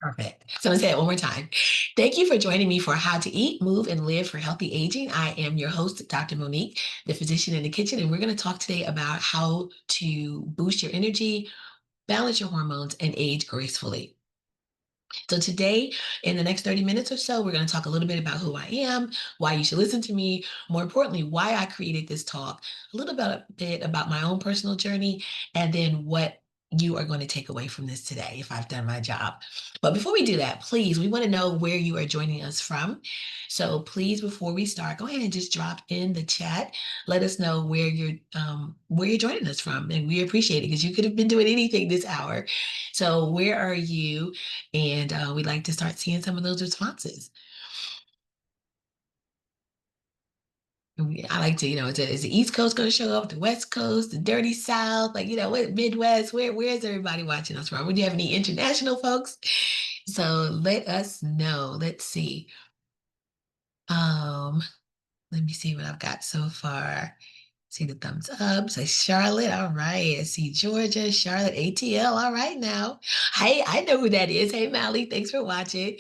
Perfect. So I'm going to say it one more time. Thank you for joining me for How to Eat, Move, and Live for Healthy Aging. I am your host, Dr. Monique, the physician in the kitchen, and we're going to talk today about how to boost your energy, balance your hormones, and age gracefully. So today, in the next 30 minutes or so, we're going to talk a little bit about who I am, why you should listen to me, more importantly, why I created this talk, a little bit about my own personal journey, and then what you are going to take away from this today if I've done my job. But before we do that, please, we want to know where you are joining us from. So please, before we start, go ahead and just drop in the chat. Let us know where you're joining us from, and we appreciate it because you could have been doing anything this hour. So where are you? And we'd like to start seeing some of those responses. I like to, is the East Coast going to show up, the West Coast, the dirty South, like, what Midwest, where's everybody watching us from? Would you have any international folks? So let us know. Let's see. Um, Let me see what I've got so far. See the thumbs up. Say Charlotte. All right. I see Georgia, Charlotte, ATL. All right now. Hey, I know who that is. Hey, Mally. Thanks for watching.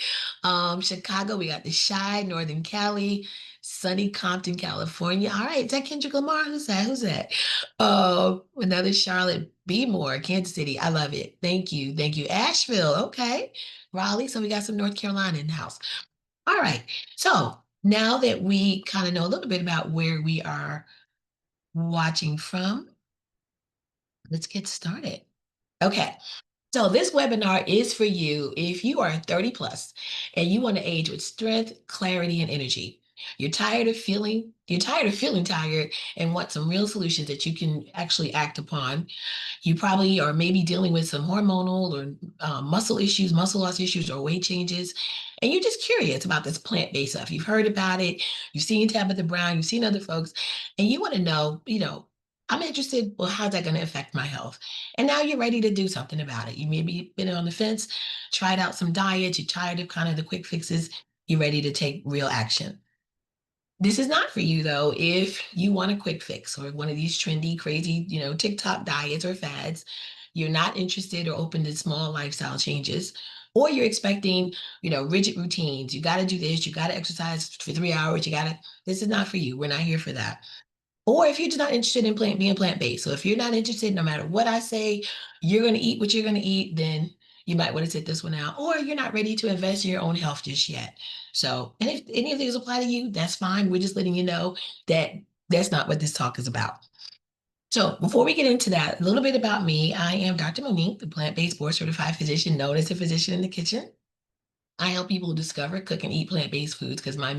Chicago, we got the Shy, Northern Cali, sunny Compton, California. All right. Is that Kendrick Lamar? Who's that? Who's that? Another Charlotte, B More, Kansas City. I love it. Thank you. Thank you. Asheville. Okay. Raleigh. So we got some North Carolina in the house. All right. So now that we kind of know a little bit about where we are watching from, let's get started. Okay. So this webinar is for you if you are 30 plus and you want to age with strength, clarity, and energy. You're tired of feeling tired and want some real solutions that you can actually act upon. You probably are maybe dealing with some hormonal or muscle issues, muscle loss issues, or weight changes. And you're just curious about this plant-based stuff. You've heard about it. You've seen Tabitha Brown. You've seen other folks. And you want to know, I'm interested, well, how's that going to affect my health? And now you're ready to do something about it. You maybe been on the fence, tried out some diets. You're tired of kind of the quick fixes. You're ready to take real action. This is not for you though, if you want a quick fix or one of these trendy, crazy, TikTok diets or fads. You're not interested or open to small lifestyle changes, or you're expecting, rigid routines. You got to do this, you got to exercise for 3 hours, this is not for you. We're not here for that. Or if you're just not interested in being plant-based. So if you're not interested, no matter what I say, you're going to eat what you're going to eat, then you might want to sit this one out. Or you're not ready to invest in your own health just yet. So, and if any of these apply to you, that's fine. We're just letting you know that that's not what this talk is about. So before we get into that, a little bit about me. I am Dr. Monique, the plant-based board certified physician known as the physician in the kitchen. I help people discover, cook, and eat plant-based foods because my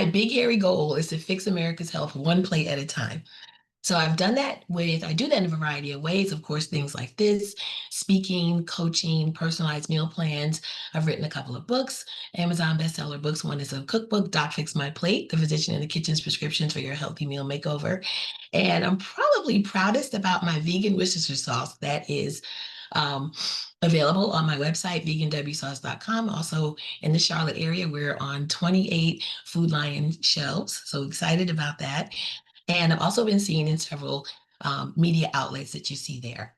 big hairy goal is to fix America's health one plate at a time. So I do that in a variety of ways. Of course, things like this, speaking, coaching, personalized meal plans. I've written a couple of books, Amazon bestseller books. One is a cookbook, Doc Fix My Plate, the physician in the kitchen's prescriptions for your healthy meal makeover. And I'm probably proudest about my vegan Worcestershire sauce that is um, available on my website, veganwsauce.com. Also in the Charlotte area, we're on 28 Food Lion shelves. So excited about that. And I've also been seen in several media outlets that you see there.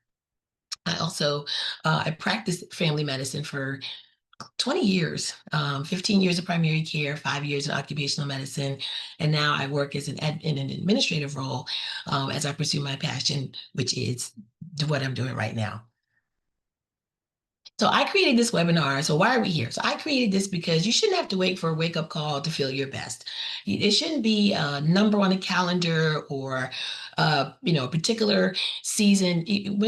I practiced family medicine for 20 years, 15 years of primary care, 5 years in occupational medicine. And now I work in an administrative role as I pursue my passion, which is what I'm doing right now. So I created this webinar. So why are we here? So I created this because you shouldn't have to wait for a wake-up call to feel your best. It shouldn't be a number on a calendar or a particular season.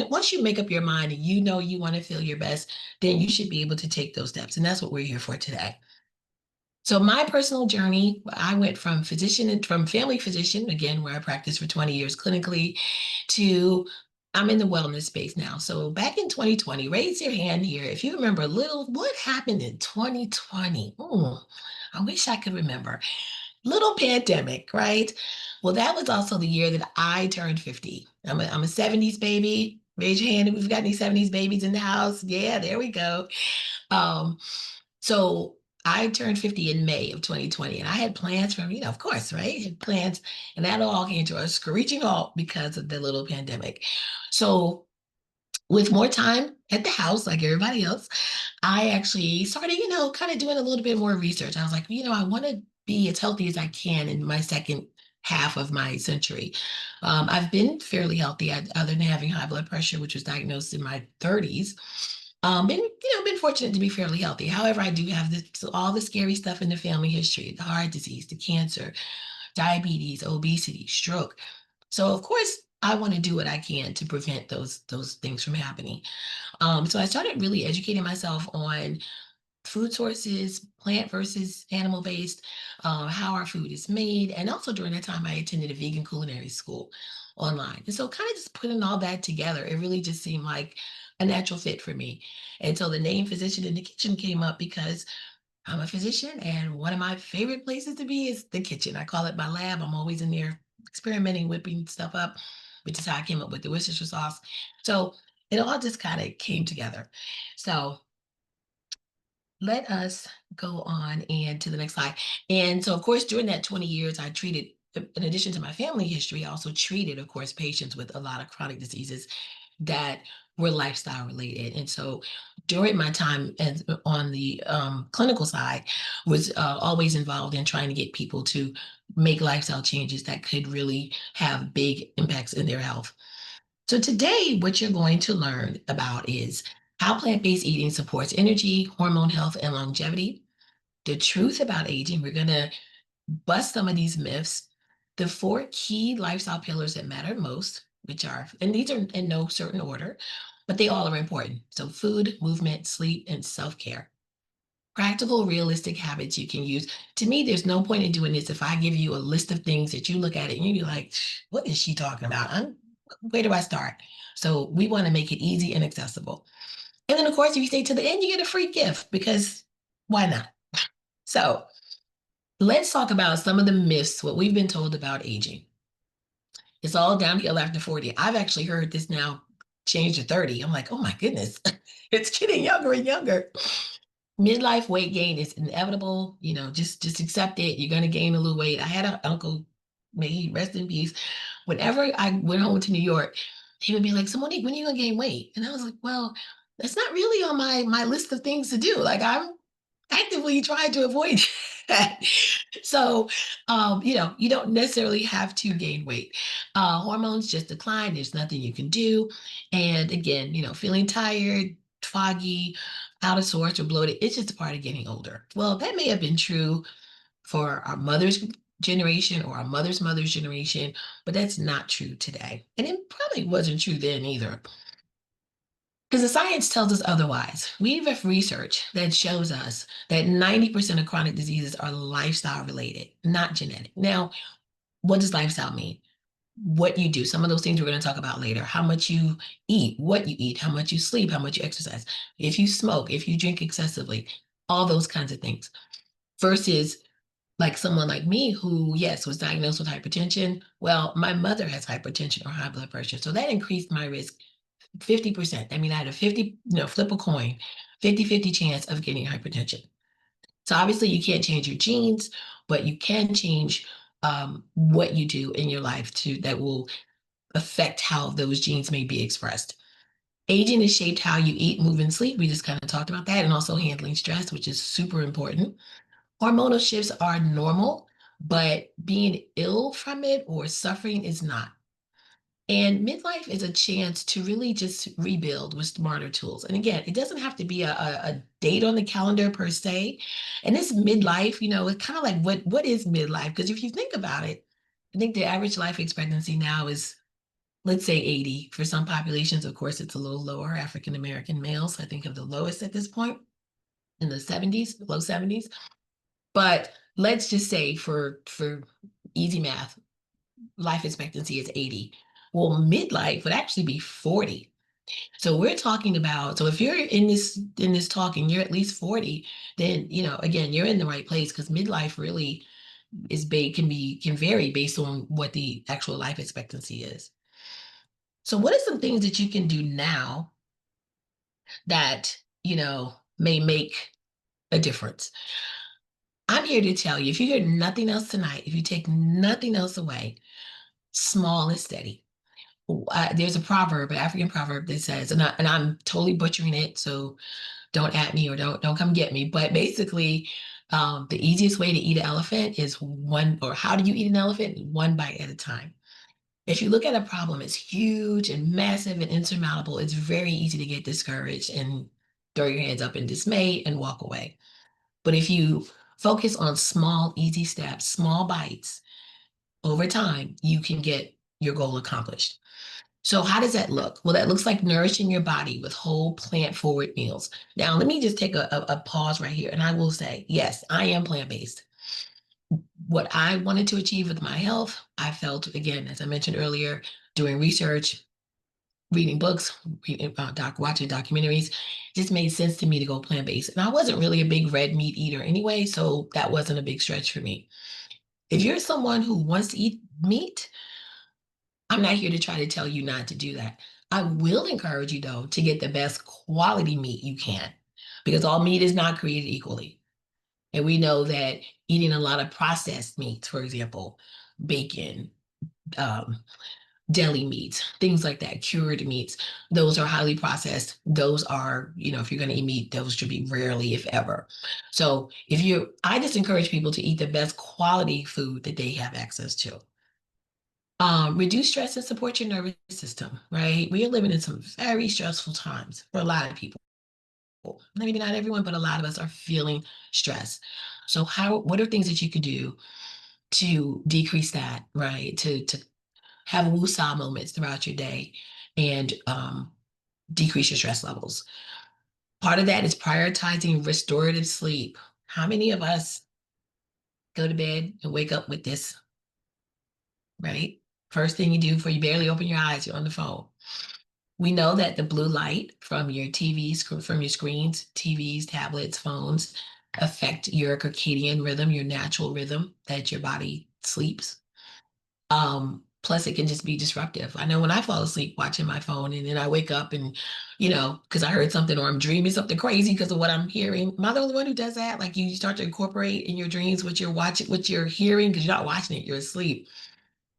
Once you make up your mind and you know you want to feel your best, then you should be able to take those steps. And that's what we're here for today. So my personal journey, I went from family physician, again, where I practiced for 20 years clinically, to I'm in the wellness space now. So back in 2020, raise your hand here if you remember what happened in 2020. I wish I could remember. Little pandemic, right? Well, that was also the year that I turned 50. I'm a 70s baby. Raise your hand if we've got any 70s babies in the house. Yeah, there we go. Um, so I turned 50 in May of 2020, and I had plans from, of course, right? Had plans, and that all came to a screeching halt because of the little pandemic. So with more time at the house, like everybody else, I actually started, kind of doing a little bit more research. I was like, I want to be as healthy as I can in my second half of my century. I've been fairly healthy, other than having high blood pressure, which was diagnosed in my 30s. Been fortunate to be fairly healthy. However, I do have all the scary stuff in the family history: the heart disease, the cancer, diabetes, obesity, stroke. So of course, I want to do what I can to prevent those things from happening. So I started really educating myself on food sources, plant versus animal based, how our food is made. And also during that time, I attended a vegan culinary school online. And so, kind of just putting all that together, it really just seemed like a natural fit for me. And so the name Physician in the Kitchen came up because I'm a physician, and one of my favorite places to be is the kitchen. I call it my lab. I'm always in there experimenting, whipping stuff up, which is how I came up with the Worcestershire sauce. So it all just kind of came together. So let us go on and to the next slide. And so, of course, during that 20 years, I treated, in addition to my family history, I also treated, of course, patients with a lot of chronic diseases that were lifestyle related. And so during my time as on the clinical side was always involved in trying to get people to make lifestyle changes that could really have big impacts in their health. So today, what you're going to learn about is how plant-based eating supports energy, hormone health, and longevity. The truth about aging, we're going to bust some of these myths. The four key lifestyle pillars that matter most, which are, and these are in no certain order, but they all are important. So food, movement, sleep, and self-care. Practical, realistic habits you can use. To me, there's no point in doing this if I give you a list of things that you look at it and you're like, what is she talking about? Where do I start? So we want to make it easy and accessible. And then, of course, if you stay to the end, you get a free gift because why not? So let's talk about some of the myths, what we've been told about aging. It's all downhill after 40. I've actually heard this now change to 30. I'm like, oh my goodness, it's getting younger and younger. Midlife weight gain is inevitable. Just accept it. You're gonna gain a little weight. I had an uncle, may he rest in peace. Whenever I went home to New York, he would be like, "So Monique, when are you gonna gain weight?" And I was like, "Well, that's not really on my list of things to do. Like I'm actively trying to avoid that." So, you don't necessarily have to gain weight. Hormones just decline. There's nothing you can do. And again, feeling tired, foggy, out of sorts, or bloated, it's just a part of getting older. Well, that may have been true for our mother's generation or our mother's mother's generation, but that's not true today. And it probably wasn't true then either. Because the science tells us otherwise. We have research that shows us that 90% of chronic diseases are lifestyle related, not genetic. Now, what does lifestyle mean? What you do. Some of those things we're going to talk about later. How much you eat, what you eat, how much you sleep, how much you exercise, if you smoke, if you drink excessively, all those kinds of things. Versus like someone like me who, yes, was diagnosed with hypertension. Well, my mother has hypertension or high blood pressure. So that increased my risk 50%. I mean, I had a 50, flip a coin, 50-50 chance of getting hypertension. So obviously you can't change your genes, but you can change what you do in your life that will affect how those genes may be expressed. Aging is shaped how you eat, move, and sleep. We just kind of talked about that, and also handling stress, which is super important. Hormonal shifts are normal, but being ill from it or suffering is not. And midlife is a chance to really just rebuild with smarter tools. And again, it doesn't have to be a date on the calendar per se. And this midlife, it's kind of like what is midlife? Because if you think about it, I think the average life expectancy now is, let's say 80. For some populations, of course, it's a little lower. African American males, I think, have the lowest at this point in the 70s, low 70s. But let's just say for easy math, life expectancy is 80. Well, midlife would actually be 40. So we're talking about, so if you're in this talk and you're at least 40, then again, you're in the right place because midlife really is big, can vary based on what the actual life expectancy is. So what are some things that you can do now that, may make a difference? I'm here to tell you, if you hear nothing else tonight, if you take nothing else away, small and steady. there's a proverb, an African proverb that says, and I'm totally butchering it, so don't at me or don't come get me. But basically, the easiest way to eat an elephant is one, or how do you eat an elephant? One bite at a time. If you look at a problem, it's huge and massive and insurmountable. It's very easy to get discouraged and throw your hands up in dismay and walk away. But if you focus on small, easy steps, small bites over time, you can get your goal accomplished. So how does that look? Well, that looks like nourishing your body with whole plant forward meals. Now, let me just take a pause right here. And I will say, yes, I am plant-based. What I wanted to achieve with my health, I felt, again, as I mentioned earlier, doing research, reading books, watching documentaries, just made sense to me to go plant-based. And I wasn't really a big red meat eater anyway, so that wasn't a big stretch for me. If you're someone who wants to eat meat, I'm not here to try to tell you not to do that. I will encourage you, though, to get the best quality meat you can, because all meat is not created equally. And we know that eating a lot of processed meats, for example, bacon, um, deli meats, things like that, cured meats, those are highly processed. Those are, if you're going to eat meat, those should be rarely, if ever. So I just encourage people to eat the best quality food that they have access to. Reduce stress and support your nervous system, right? We are living in some very stressful times for a lot of people. Maybe not everyone, but a lot of us are feeling stress. So what are things that you can do to decrease that, right? To have woosah moments throughout your day and decrease your stress levels. Part of that is prioritizing restorative sleep. How many of us go to bed and wake up with this, right? First thing you do before you barely open your eyes, you're on the phone. We know that the blue light from your TVs, from your screens, TVs, tablets, phones, affect your circadian rhythm, your natural rhythm that your body sleeps. Plus it can just be disruptive. I know when I fall asleep watching my phone and then I wake up and, because I heard something or I'm dreaming something crazy because of what I'm hearing. Am I the only one who does that? Like you start to incorporate in your dreams what you're watching, what you're hearing, because you're not watching it, you're asleep.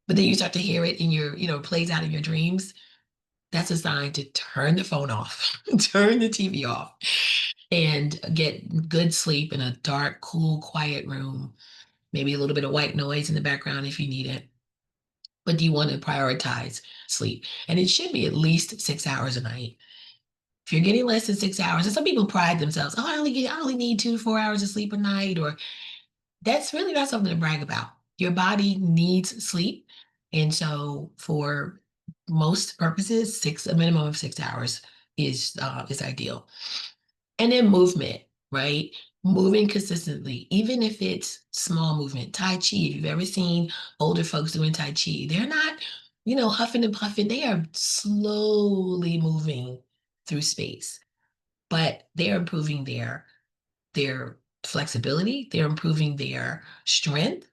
But then you start to hear it in your, plays out in your dreams. That's a sign to turn the phone off, turn the TV off, and get good sleep in a dark, cool, quiet room. Maybe a little bit of white noise in the background if you need it. But do you want to prioritize sleep? And it should be at least 6 hours a night. If you're getting less than 6 hours, and some people pride themselves, oh, I only need 2 to 4 hours of sleep a night, or that's really not something to brag about. Your body needs sleep. And so for most purposes, a minimum of 6 hours is ideal. And then movement, right? Moving consistently, even if it's small movement. Tai Chi, if you've ever seen older folks doing Tai Chi, they're not, huffing and puffing. They are slowly moving through space, but they're improving their flexibility, they're improving their strength.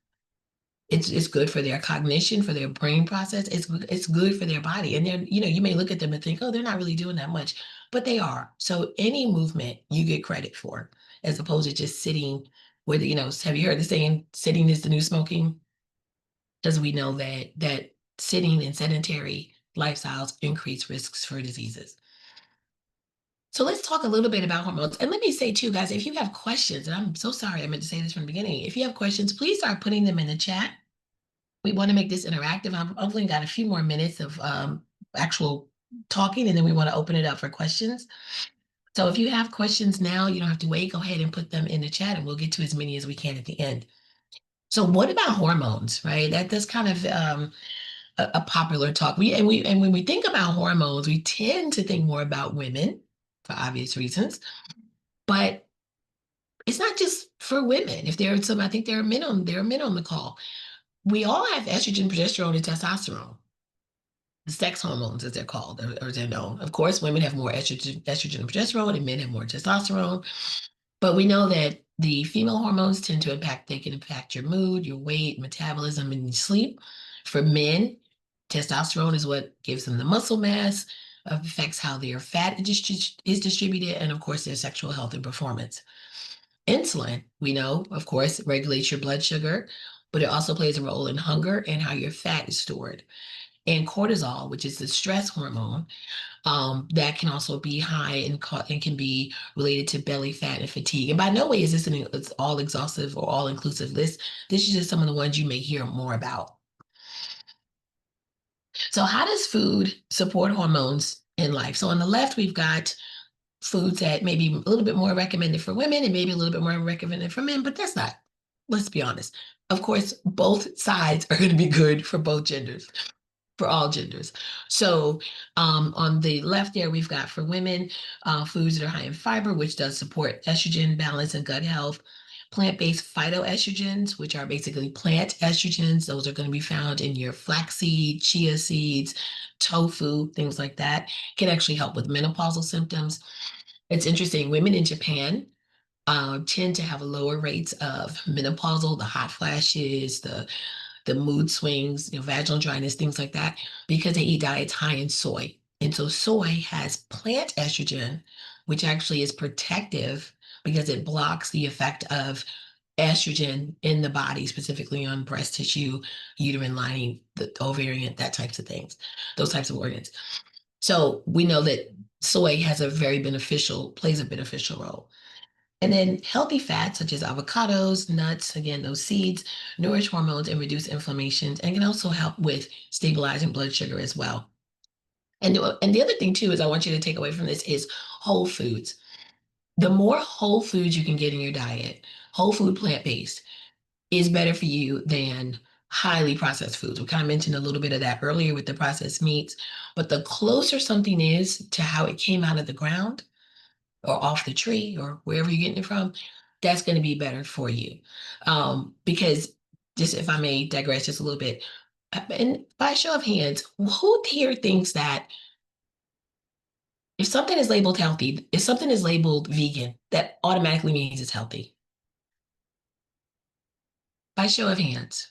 It's good for their cognition, for their brain process. It's good for their body. And then, you may look at them and think, oh, they're not really doing that much, but they are. So any movement you get credit for, as opposed to just sitting with, have you heard the saying, sitting is the new smoking? Because we know that sitting and sedentary lifestyles increase risks for diseases. So let's talk a little bit about hormones. And let me say too, guys, if you have questions, and I'm so sorry I meant to say this from the beginning, if you have questions, please start putting them in the chat. We want to make this interactive. I've only got a few more minutes of actual talking, and then we want to open it up for questions. So if you have questions now, you don't have to wait. Go ahead and put them in the chat, and we'll get to as many as we can at the end. So what about hormones, right? That's kind of a popular talk. And when we think about hormones, we tend to think more about women for obvious reasons, but it's not just for women. If there are some, I think there are men on the call. We all have estrogen, progesterone, and testosterone. The sex hormones, as they're called, or as they're known. Of course, women have more estrogen and progesterone, and men have more testosterone. But we know that the female hormones tend to they can impact your mood, your weight, metabolism, and your sleep. For men, testosterone is what gives them the muscle mass, affects how their fat is distributed, and of course, their sexual health and performance. Insulin, we know, of course, regulates your blood sugar, but it also plays a role in hunger and how your fat is stored. and cortisol, which is the stress hormone, that can also be high and can be related to belly fat and fatigue. And by no way is this an it's all exhaustive or all inclusive list. This is just some of the ones you may hear more about. So, how does food support hormones in life? So, on the left, we've got foods that may be a little bit more recommended for women and maybe a little bit more recommended for men, but that's not, let's be honest. Of course, both sides are going to be good for both genders, for all genders. So on the left there, we've got for women, foods that are high in fiber, which does support estrogen balance and gut health. Plant-based phytoestrogens, which are basically plant estrogens. Those are going to be found in your flaxseed, chia seeds, tofu, things like that. Can actually help with menopausal symptoms. It's interesting, women in Japan tend to have lower rates of menopausal, the hot flashes, the mood swings, vaginal dryness, things like that, because they eat diets high in soy. And so soy has plant estrogen, which actually is protective because it blocks the effect of estrogen in the body, specifically on breast tissue, uterine lining, the ovarian, that types of things, those types of organs. So we know that soy has a very beneficial, plays a beneficial role. And then healthy fats such as avocados, nuts, again, those seeds, nourish hormones and reduce inflammation and can also help with stabilizing blood sugar as well. And the other thing too is I want you to take away from this is whole foods. The more whole foods you can get in your diet, whole food plant-based, is better for you than highly processed foods. We kind of mentioned a little bit of that earlier with the processed meats, but the closer something is to how it came out of the ground, or off the tree or wherever you're getting it from, that's going to be better for you. Because just if I may digress just a little bit, and by show of hands, who here thinks that if something is labeled healthy, if something is labeled vegan, that automatically means it's healthy? By show of hands,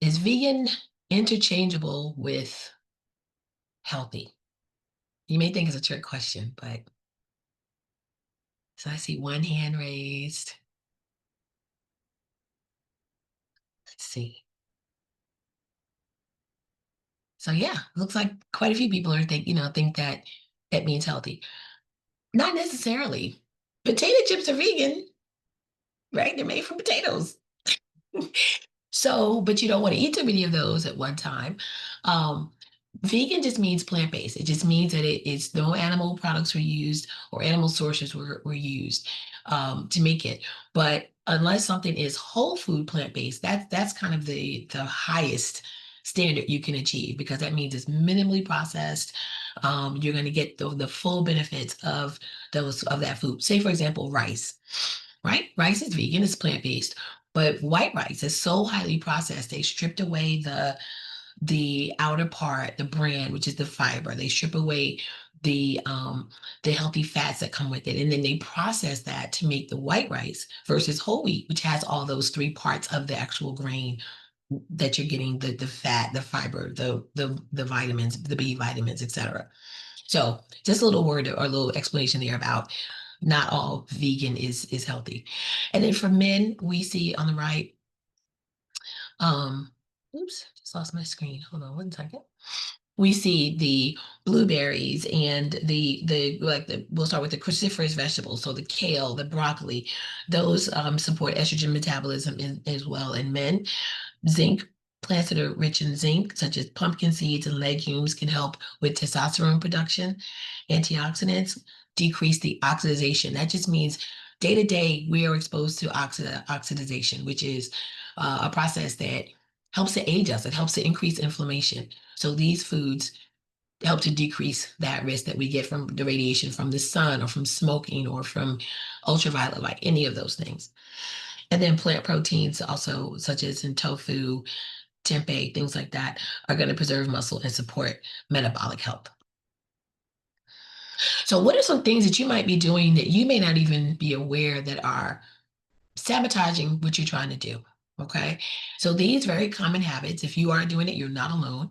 is vegan interchangeable with healthy? You may think it's a trick question, but so I see one hand raised. Let's see. So yeah, looks like quite a few people are think that that means healthy. Not necessarily. Potato chips are vegan, right? They're made from potatoes. So, but you don't want to eat too many of those at one time. Um, Vegan just means plant-based. It just means that it's no animal products were used or animal sources were used to make it. But unless something is whole food plant-based, that's kind of the highest standard you can achieve because that means it's minimally processed. You're going to get the full benefits of those of that food. Say, for example, rice, right? Rice is vegan, it's plant-based. But white rice is so highly processed, they stripped away the outer part, the bran, which is the fiber. They strip away the healthy fats that come with it, and then they process that to make the white rice versus whole wheat, which has all those three parts of the actual grain that you're getting the fat, the fiber, the vitamins, the B vitamins, etc. So just a little word or a little explanation there about not all vegan is healthy. And then for men, we see on the right, um, oops, just lost my screen. Hold on one second. We see the blueberries and we'll start with the cruciferous vegetables, so the kale, the broccoli, those support estrogen metabolism as well in men. Zinc, plants that are rich in zinc, such as pumpkin seeds and legumes, can help with testosterone production. Antioxidants decrease the oxidation. That just means day to day we are exposed to oxidation, which is a process that helps to age us. It helps to increase inflammation. So these foods help to decrease that risk that we get from the radiation from the sun or from smoking or from ultraviolet light, any of those things. And then plant proteins also, such as in tofu, tempeh, things like that, are going to preserve muscle and support metabolic health. So what are some things that you might be doing that you may not even be aware that are sabotaging what you're trying to do? Okay. So these very common habits, if you are doing it, you're not alone.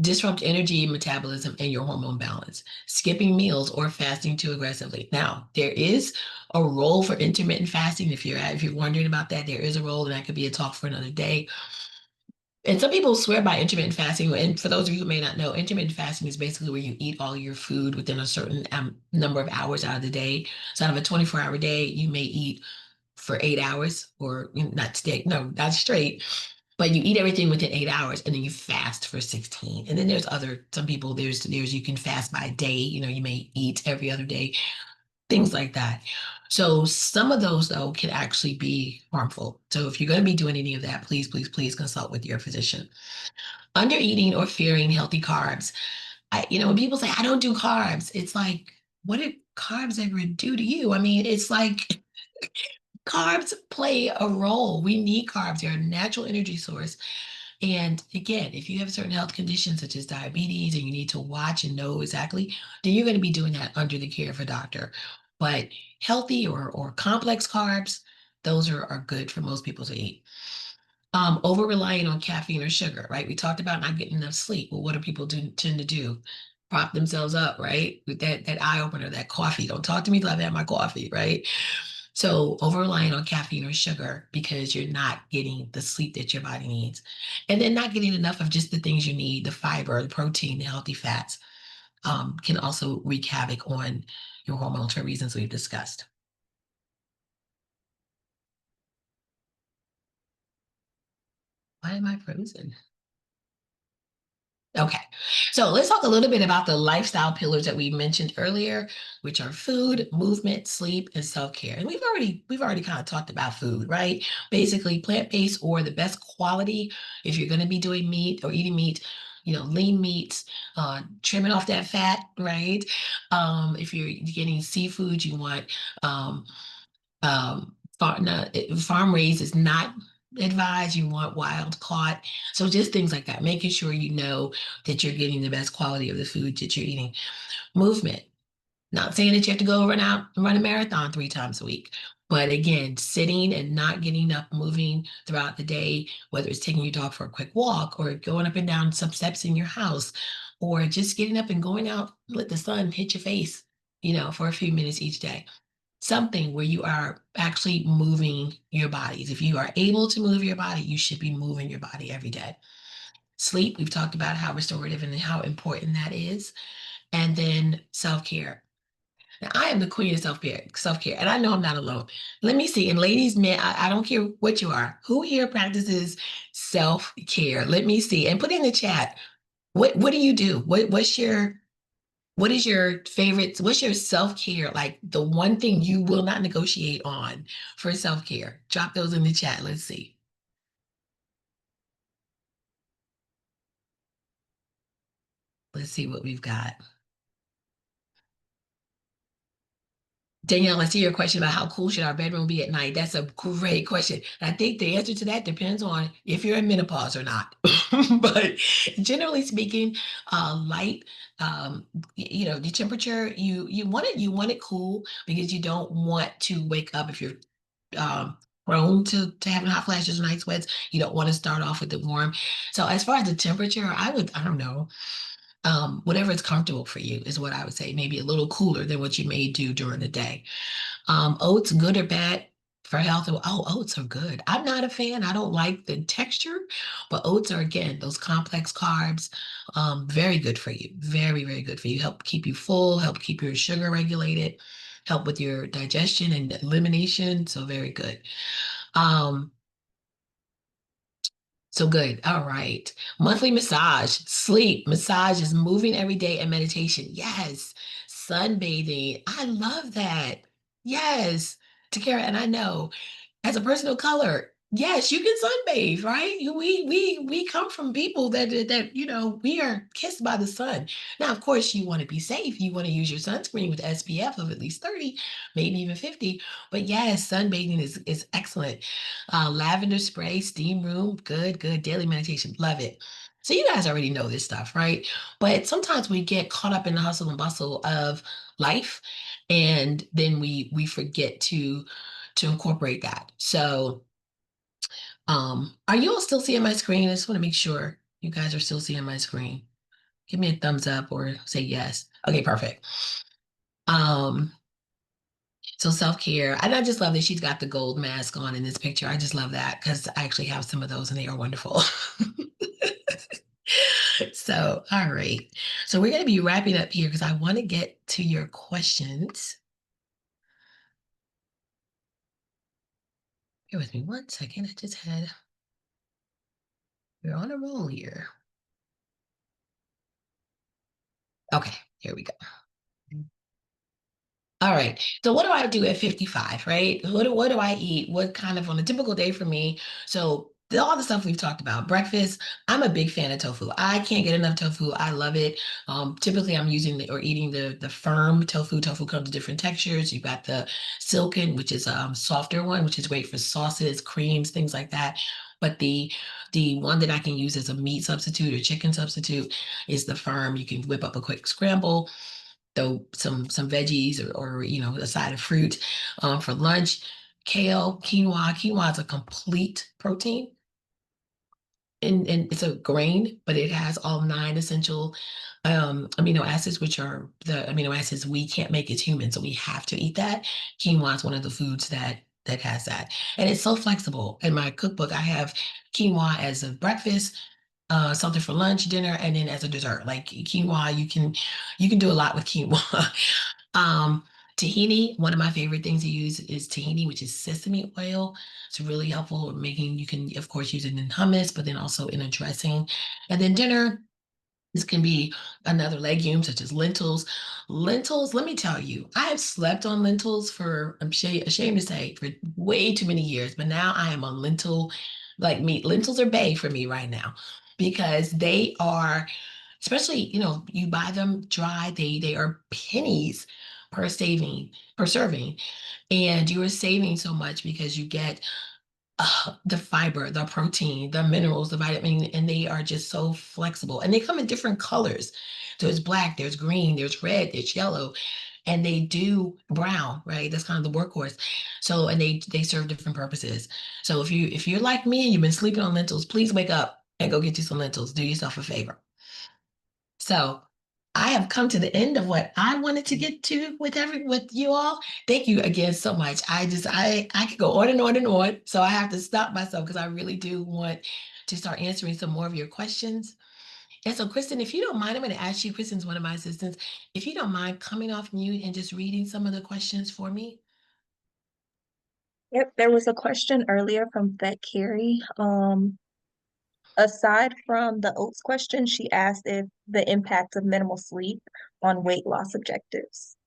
Disrupt energy metabolism and your hormone balance, skipping meals or fasting too aggressively. Now, there is a role for intermittent fasting. If you're wondering about that, there is a role, and that could be a talk for another day. And some people swear by intermittent fasting. And for those of you who may not know, intermittent fasting is basically where you eat all your food within a certain number of hours out of the day. So out of a 24-hour day, you may eat for 8 hours, or not straight, no, not straight, but you eat everything within 8 hours and then you fast for 16. And then there's some people, there's you can fast by day, you may eat every other day, things like that. So some of those though can actually be harmful. So if you're going to be doing any of that, please, please, please consult with your physician. Under eating or fearing healthy carbs. When people say, I don't do carbs, it's like, what did carbs ever do to you? I mean, it's like carbs play a role. We need carbs. They're a natural energy source. And again, if you have certain health conditions such as diabetes and you need to watch and know exactly, then you're going to be doing that under the care of a doctor. But healthy or complex carbs, those are good for most people to eat. Over relying on caffeine or sugar, right? We talked about not getting enough sleep. Well, what do people tend to do? Prop themselves up, right? With that eye opener, that coffee. Don't talk to me till I've had my coffee, right? So over relying on caffeine or sugar because you're not getting the sleep that your body needs. And then not getting enough of just the things you need, the fiber, the protein, the healthy fats, can also wreak havoc on your hormones for reasons we've discussed. Why am I frozen? Okay, so let's talk a little bit about the lifestyle pillars that we mentioned earlier, which are food, movement, sleep, and self-care. And we've already kind of talked about food, right? Basically, plant-based or the best quality. If you're going to be doing meat or eating meat, lean meats, trimming off that fat, right? If you're getting seafood, you want farm raised is not advised. You want wild caught. So just things like that, making sure you know that you're getting the best quality of the food that you're eating. Movement. Not saying that you have to go run out and run a marathon 3 times a week. But again, sitting and not getting up, moving throughout the day, whether it's taking your dog for a quick walk or going up and down some steps in your house, or just getting up and going out, let the sun hit your face, for a few minutes each day. Something where you are actually moving your bodies. If you are able to move your body, you should be moving your body every day. Sleep, we've talked about how restorative and how important that is. And then self-care. Now, I am the queen of self-care, and I know I'm not alone. Let me see. And ladies, men, I don't care what you are. Who here practices self-care? Let me see. And put in the chat. What do you do? What is your favorite? What's your self-care? Like the one thing you will not negotiate on for self-care? Drop those in the chat. Let's see. Let's see what we've got. Danielle, I see your question about how cool should our bedroom be at night. That's a great question. I think the answer to that depends on if you're in menopause or not. But generally speaking, light, the temperature you want it cool because you don't want to wake up if you're prone to having hot flashes or night sweats. You don't want to start off with the warm. So as far as the temperature, I don't know. Whatever is comfortable for you is what I would say. Maybe a little cooler than what you may do during the day. Oats, good or bad for health? Oh, oats are good. I'm not a fan. I don't like the texture, but oats are, again, those complex carbs. Very good for you. Very, very good for you. Help keep you full, help keep your sugar regulated, help with your digestion and elimination. So very good. Um, so good. All right. Monthly massage, sleep, massage is moving every day and meditation. Yes. Sunbathing. I love that. Yes. Takara, and I know as a person of color, yes, you can sunbathe, right? We come from people that we are kissed by the sun. Now, of course, you want to be safe. You want to use your sunscreen with SPF of at least 30, maybe even 50. But yes, sunbathing is excellent. Lavender spray, steam room, good, good. Daily meditation, love it. So you guys already know this stuff, right? But sometimes we get caught up in the hustle and bustle of life, and then we forget to incorporate that. So, are you all still seeing my screen? I just want to make sure you guys are still seeing my screen. Give me a thumbs up or say yes. Okay, perfect. Um, So self-care. And I just love that she's got the gold mask on in this picture. I just love that because I actually have some of those and they are wonderful. So, all right. So we're going to be wrapping up here because I want to get to your questions. Bear with me one second. We're on a roll here. Okay, here we go. All right. So what do I do at 55, right? What do I eat? What kind of on a typical day for me? So all the stuff we've talked about, breakfast, I'm a big fan of tofu. I can't get enough tofu. I love it. Typically I'm using or eating the firm tofu. Tofu comes in different textures. You've got the silken, which is a softer one, which is great for sauces, creams, things like that. But the one that I can use as a meat substitute or chicken substitute is the firm. You can whip up a quick scramble, throw some veggies or a side of fruit. For lunch, kale, quinoa. Quinoa is a complete protein. And it's a grain, but it has all 9 essential amino acids, which are the amino acids we can't make as humans, so we have to eat that. Quinoa is one of the foods that has that, and it's so flexible. In my cookbook, I have quinoa as a breakfast, something for lunch, dinner, and then as a dessert. Like quinoa, you can do a lot with quinoa. um, Tahini, one of my favorite things to use is tahini, which is sesame oil. It's really helpful with making, you can of course use it in hummus, but then also in a dressing. And then dinner, this can be another legume such as lentils. Lentils, let me tell you, I have slept on lentils for, ashamed to say, for way too many years, but now I am on lentil like meat. Lentils are bae for me right now because they are, especially, you buy them dry, they are pennies per serving, and you are saving so much because you get the fiber, the protein, the minerals, the vitamin, and they are just so flexible. And they come in different colors. So it's black, there's green, there's red, there's yellow, and they do brown, right? That's kind of the workhorse. So, and they serve different purposes. So if you're like me and you've been sleeping on lentils, please wake up and go get you some lentils. Do yourself a favor. So I have come to the end of what I wanted to get to with you all. Thank you again so much. I could go on and on and on. So I have to stop myself because I really do want to start answering some more of your questions. And so, Kristen, if you don't mind, I'm going to ask you, Kristen's one of my assistants, if you don't mind coming off mute and just reading some of the questions for me. Yep, there was a question earlier from Vet Carrie. Aside from the oats question, she asked if the impact of minimal sleep on weight loss objectives.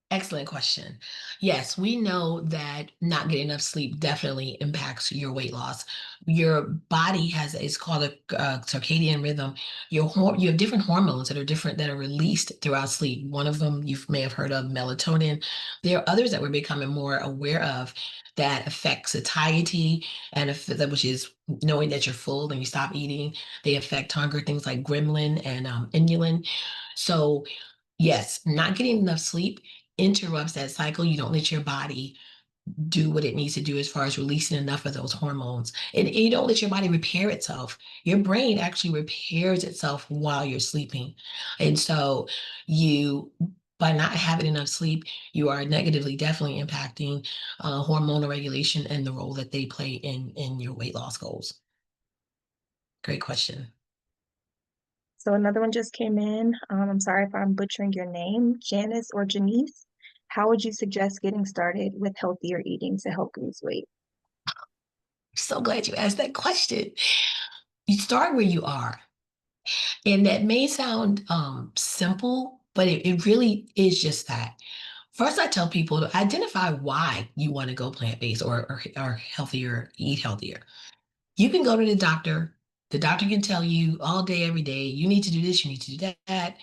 Excellent question. Yes, we know that not getting enough sleep definitely impacts your weight loss. Your body it's called a circadian rhythm. You have different hormones that are released throughout sleep. One of them you may have heard of, melatonin. There are others that we're becoming more aware of that affect satiety and which is knowing that you're full and you stop eating. They affect hunger, things like gremlin and inulin. So yes, not getting enough sleep interrupts that cycle. You don't let your body do what it needs to do as far as releasing enough of those hormones. And you don't let your body repair itself. Your brain actually repairs itself while you're sleeping. And so you, by not having enough sleep, you are negatively definitely impacting hormonal regulation and the role that they play in your weight loss goals. Great question. So another one just came in. I'm sorry if I'm butchering your name, Janice or Janice. How would you suggest getting started with healthier eating to help lose weight? So glad you asked that question. You start where you are. And that may sound simple, but it really is just that. First, I tell people to identify why you want to go plant-based or healthier, eat healthier. You can go to the doctor. The doctor can tell you all day, every day, you need to do this, you need to do that.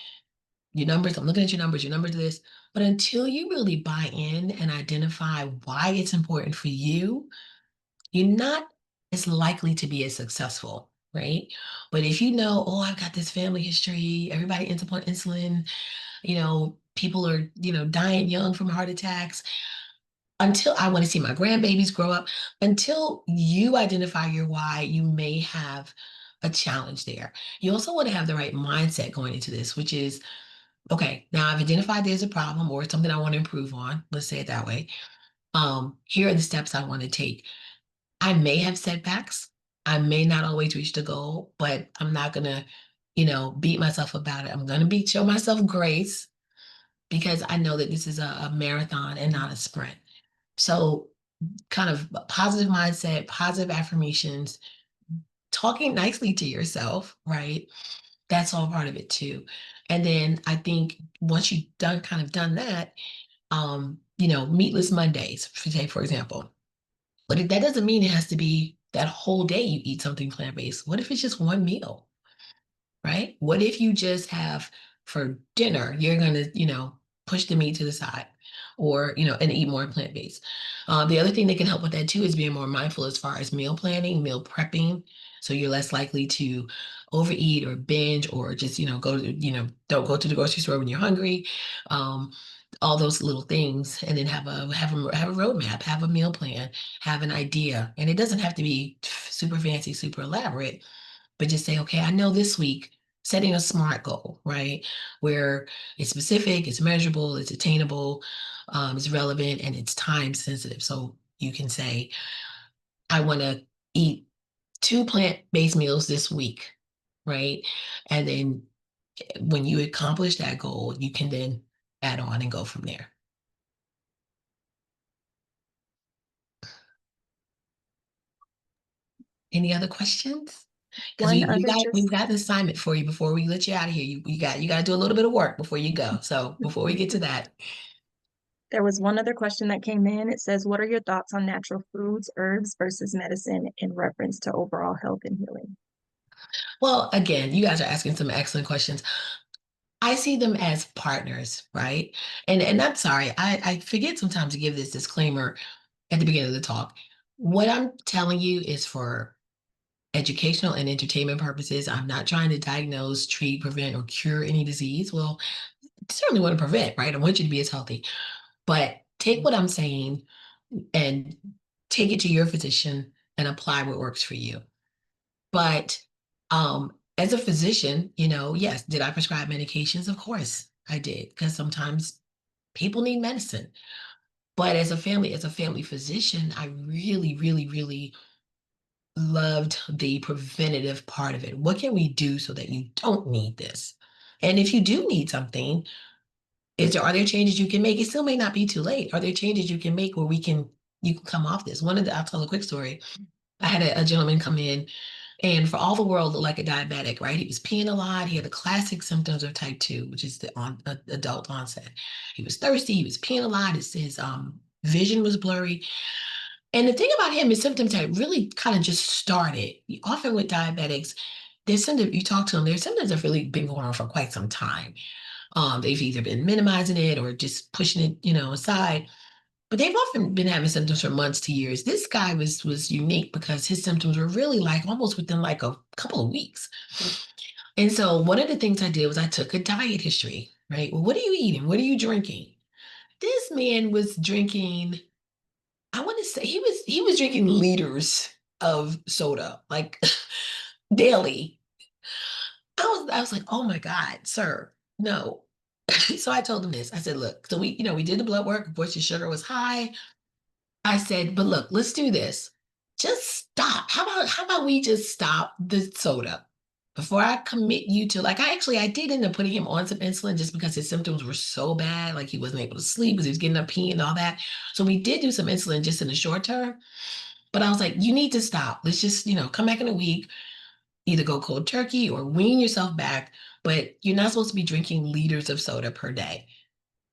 Your numbers, I'm looking at your numbers are this. But until you really buy in and identify why it's important for you, you're not as likely to be as successful, right? But if you know, oh, I've got this family history, everybody ends up on insulin, people are, dying young from heart attacks. Until I want to see my grandbabies grow up, until you identify your why, you may have a challenge there. You also want to have the right mindset going into this, which is Okay, now I've identified there's a problem or something I want to improve on. Let's say it that way. Here are the steps I want to take. I may have setbacks. I may not always reach the goal, but I'm not gonna, beat myself about it. I'm gonna show myself grace because I know that this is a marathon and not a sprint. So kind of positive mindset, positive affirmations, talking nicely to yourself, right? That's all part of it too. And then I think once you've done that, meatless Mondays, say for example. But that doesn't mean it has to be that whole day you eat something plant-based. What if it's just one meal? Right? What if you just have for dinner, you're going to, push the meat to the side or, and eat more plant-based. The other thing that can help with that too is being more mindful as far as meal planning, meal prepping. So you're less likely to overeat or binge or just, don't go to the grocery store when you're hungry. Um, all those little things, and then have a roadmap, have a meal plan, have an idea. And it doesn't have to be super fancy, super elaborate, but just say, okay, I know this week, setting a SMART goal, right? Where it's specific, it's measurable, it's attainable, it's relevant, and it's time sensitive. So you can say, I want to eat two plant-based meals this week, right? And then when you accomplish that goal, you can then add on and go from there. Any other questions? Because One other we've just got an assignment for you before we let you out of here. You got to do a little bit of work before you go. So before we get to that, There was one other question that came in. It says, what are your thoughts on natural foods, herbs versus medicine in reference to overall health and healing? well, again, you guys are asking some excellent questions. I see them as partners, right? And I'm sorry, I forget sometimes to give this disclaimer at the beginning of the talk. What I'm telling you is for educational and entertainment purposes. I'm not trying to diagnose, treat, prevent, or cure any disease. Well, I certainly want to prevent, right? I want you to be as healthy. But take what I'm saying and take it to your physician and apply what works for you. But as a physician, yes, did I prescribe medications? Of course I did, because sometimes people need medicine. But as a family physician, I really, really, really loved the preventative part of it. What can we do so that you don't need this? And if you do need something, are there changes you can make? It still may not be too late. Are there changes you can make where you can come off this? I'll tell a quick story. I had a gentleman come in and for all the world looked like a diabetic, right? He was peeing a lot. He had the classic symptoms of type 2, which is the adult onset. He was thirsty. He was peeing a lot. His vision was blurry. And the thing about him, his symptoms had really kind of just started. Often with diabetics, there's symptoms, you talk to them, their symptoms have really been going on for quite some time. They've either been minimizing it or just pushing it, aside. But they've often been having symptoms for months to years. This guy was unique because his symptoms were really like almost within like a couple of weeks. And so one of the things I did was I took a diet history, right? Well, what are you eating? What are you drinking? This man was drinking, I want to say he was drinking liters of soda, like daily. I was like, oh my God, sir, no. So I told him this. I said, look, so we did the blood work. Of course, your sugar was high. I said, but look, let's do this. Just stop. How about we just stop the soda before I commit you to I did end up putting him on some insulin just because his symptoms were so bad, like he wasn't able to sleep because he was getting up peeing and all that. So we did do some insulin just in the short term. But I was like, you need to stop. Let's just, come back in a week, either go cold turkey or wean yourself back. But you're not supposed to be drinking liters of soda per day.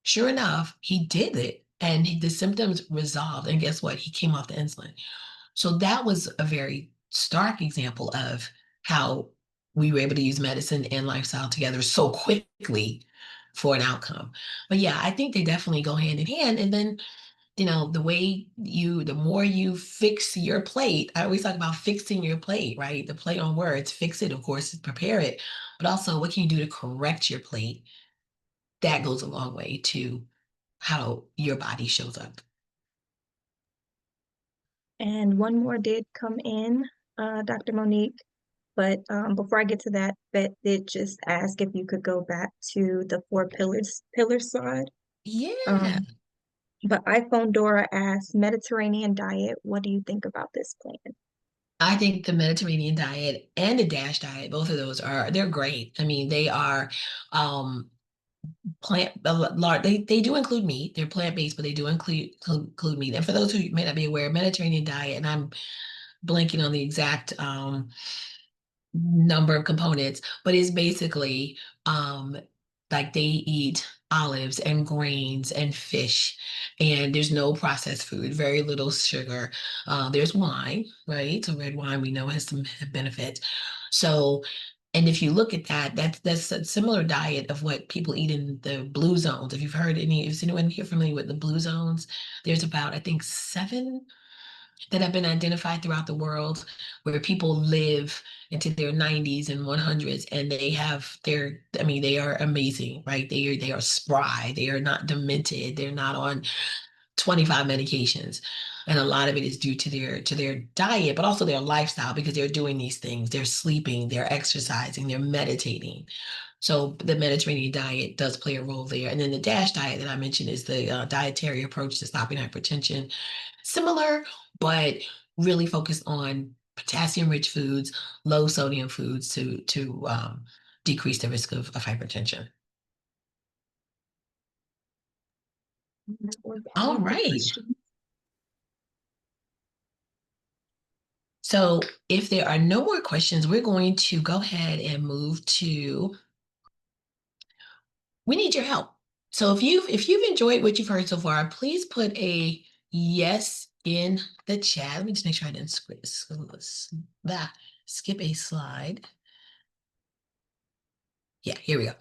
Sure enough, he did it and the symptoms resolved. And guess what? He came off the insulin. So that was a very stark example of how we were able to use medicine and lifestyle together so quickly for an outcome. But yeah, I think they definitely go hand in hand. And then, the more you fix your plate, I always talk about fixing your plate, right? The play on words, fix it, of course, is prepare it, but also what can you do to correct your plate? That goes a long way to how your body shows up. And one more did come in, Dr. Monique. But before I get to that, Bet did just ask if you could go back to the four pillar slide. Yeah. Um, but iPhone Dora asked, Mediterranean diet, what do you think about this plan? I think the Mediterranean diet and the DASH diet, both of those they're great. I mean, they are um plant large. They do include meat. They're plant-based, but they do include meat. And for those who may not be aware, Mediterranean diet, and I'm blanking on the exact number of components, but it's basically um like they eat olives and grains and fish, and there's no processed food, very little sugar. There's wine, right? So red wine we know has some benefits. So, and if you look at that, that's a similar diet of what people eat in the blue zones. If you've heard any, is anyone here familiar with the blue zones? There's about, I think, seven that have been identified throughout the world where people live into their 90s and 100s, and they have their, I mean, they are amazing, right? They are spry, they are not demented, they're not on 25 medications. And a lot of it is due to their diet, but also their lifestyle, because they're doing these things. They're sleeping, they're exercising, they're meditating. So the Mediterranean diet does play a role there. And then the DASH diet that I mentioned is the dietary approach to stopping hypertension. Similar, but really focused on potassium-rich foods, low sodium foods to decrease the risk of hypertension. That was All all of the right. questions. So if there are no more questions, we're going to go ahead and move to we need your help. So if you've enjoyed what you've heard so far, please put a yes in the chat. Let me just make sure I didn't skip a slide. Yeah, here we go.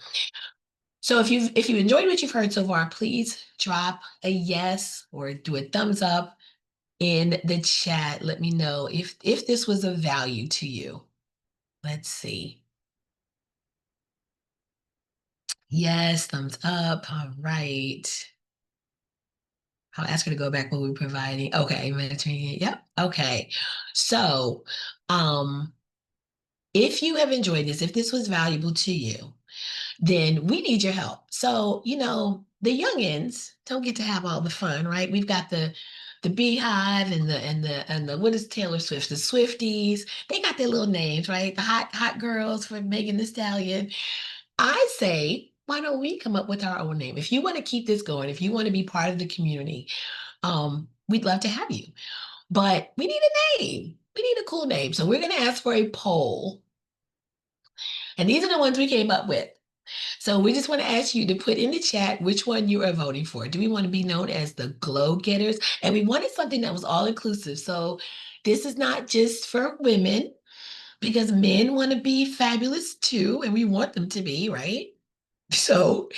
So if you enjoyed what you've heard so far, please drop a yes or do a thumbs up in the chat. Let me know if this was of value to you. Let's see. Yes, thumbs up. All right. I'll ask her to go back when we're providing. Okay, Mediterranean. Yep. Okay. So, if you have enjoyed this, if this was valuable to you, then we need your help. So, the youngins don't get to have all the fun, right? We've got the Beehive and the what is Taylor Swift? The Swifties. They got their little names, right? The hot girls for Megan Thee Stallion. I say, why don't we come up with our own name? If you want to keep this going, if you want to be part of the community, we'd love to have you. But we need a name. We need a cool name. So we're going to ask for a poll. And these are the ones we came up with. So we just want to ask you to put in the chat which one you are voting for. Do we want to be known as the Glow Getters? And we wanted something that was all inclusive. So this is not just for women, because men want to be fabulous too, and we want them to be, right? So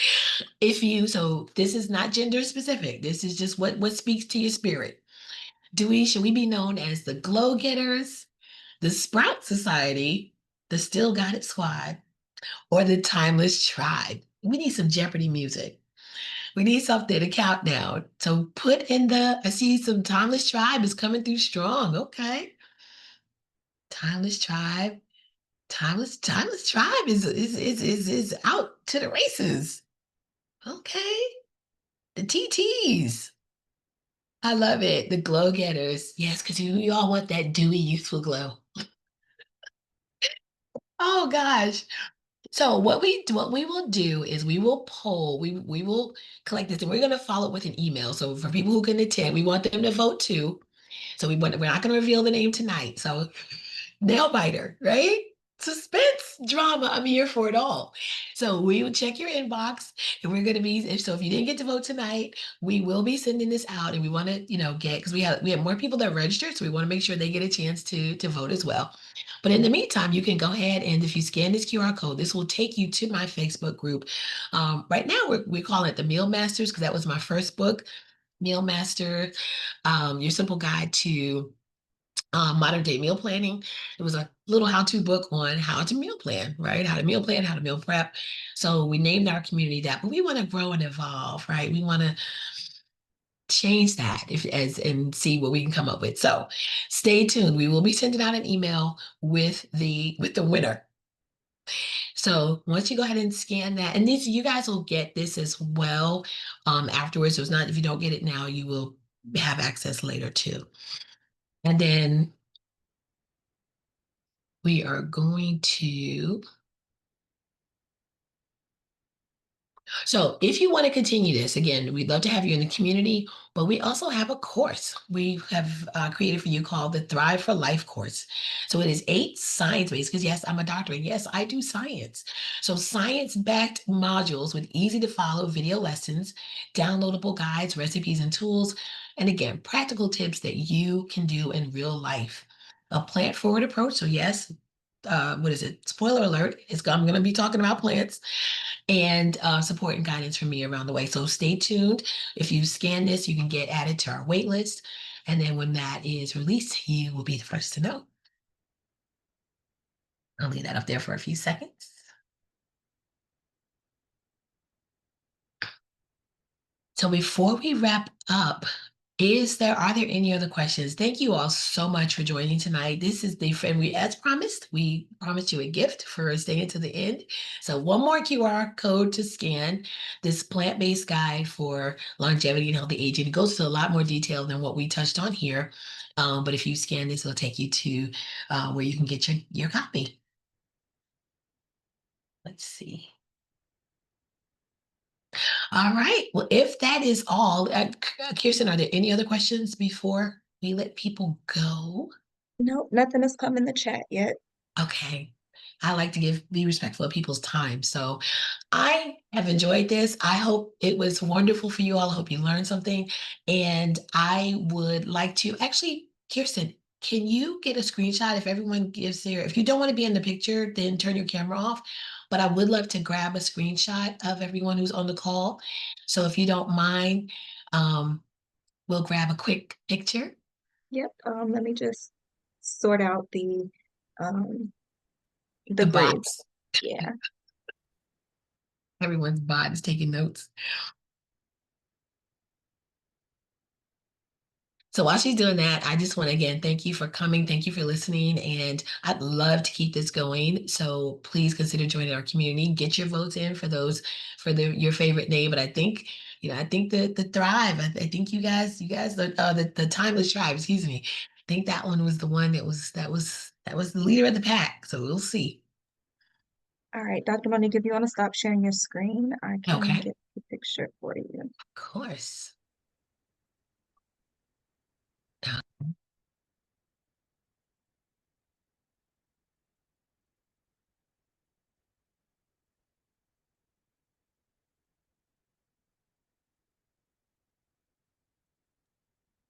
so this is not gender specific. This is just what speaks to your spirit. Should we be known as the Glow Getters, the Sprout Society, the Still Got It Squad, or the Timeless Tribe? We need some Jeopardy music. We need something to count down. So put in I see some Timeless Tribe is coming through strong. Okay. Timeless Tribe. Timeless Tribe is out to the races. Okay. The TTs. I love it. The Glow Getters. Yes, because you all want that dewy, youthful glow. Oh gosh. So what we will do is we will poll, we will collect this, and we're gonna follow up with an email. So for people who can attend, we want them to vote too. So we're not gonna reveal the name tonight. So nail biter, right? Suspense, drama. I'm here for it all. So we will check your inbox, and we're gonna be if you didn't get to vote tonight, we will be sending this out, and we want to get, because we have more people that registered, so we want to make sure they get a chance to vote as well. But in the meantime, you can go ahead, and if you scan this QR code, this will take you to my Facebook group. Right now, we're calling it the Meal Masters, because that was my first book, Meal Master, Your Simple Guide to Modern Day Meal Planning. It was a little how-to book on how to meal plan, right? How to meal plan, how to meal prep. So we named our community that, but we want to grow and evolve, right? We want to change that if as and see what we can come up with. So stay tuned. We will be sending out an email with the winner. So once you go ahead and scan that, and these you guys will get this as well afterwards. So it's not if you don't get it now, you will have access later too. And then we are going to So if you want to continue this, again, we'd love to have you in the community, but we also have a course we have created for you called the Thrive for Life course. So it is 8 science-based, because yes, I'm a doctor, and yes, I do science. So science-backed modules with easy to follow video lessons, downloadable guides, recipes, and tools, and again, practical tips that you can do in real life. A plant-forward approach. So yes, what is it? Spoiler alert, I'm going to be talking about plants and support and guidance from me around the way. So stay tuned. If you scan this, you can get added to our wait list. And then when that is released, you will be the first to know. I'll leave that up there for a few seconds. So before we wrap up, are there any other questions? Thank you all so much for joining tonight. This is the friend as promised, we promised you a gift for staying to the end. So one more QR code to scan this plant-based guide for longevity and healthy aging. It goes to a lot more detail than what we touched on here. But if you scan this, it'll take you to where you can get your copy. Let's see. All right. Well, if that is all, Kirsten, are there any other questions before we let people go? Nope, nothing has come in the chat yet. Okay. I like to be respectful of people's time. So I have enjoyed this. I hope it was wonderful for you all. I hope you learned something. And I would like to actually, Kirsten, can you get a screenshot if everyone if you don't want to be in the picture, then turn your camera off. But I would love to grab a screenshot of everyone who's on the call. So if you don't mind, we'll grab a quick picture. Yep, let me just sort out um the The grid. bots, Yeah. everyone's bot is taking notes. So while she's doing that, I just want to again thank you for coming. Thank you for listening. And I'd love to keep this going. So please consider joining our community. Get your votes in for those for your favorite name. But I think, I think the Thrive, I think you guys, the Timeless Tribe, excuse me. I think that one was the one that was the leader of the pack. So we'll see. All right, Dr. Monique, if you want to stop sharing your screen, I can Okay. get the picture for you. Of course.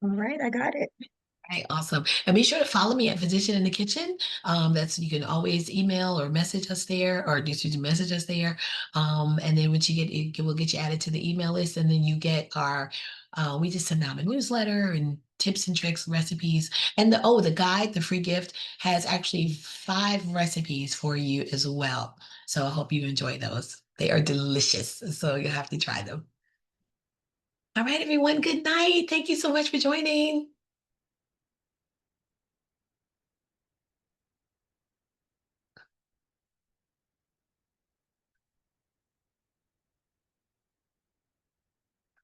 All right, I got it. Right, awesome. And be sure to follow me at Physician in the Kitchen. You can always email or message us there, or just you can message us there. And then once you we'll get you added to the email list, and then you get we just send out a newsletter and tips and tricks, recipes, and the guide, the free gift has actually 5 recipes for you as well. So I hope you enjoy those. They are delicious, so you'll have to try them. All right, everyone. Good night. Thank you so much for joining.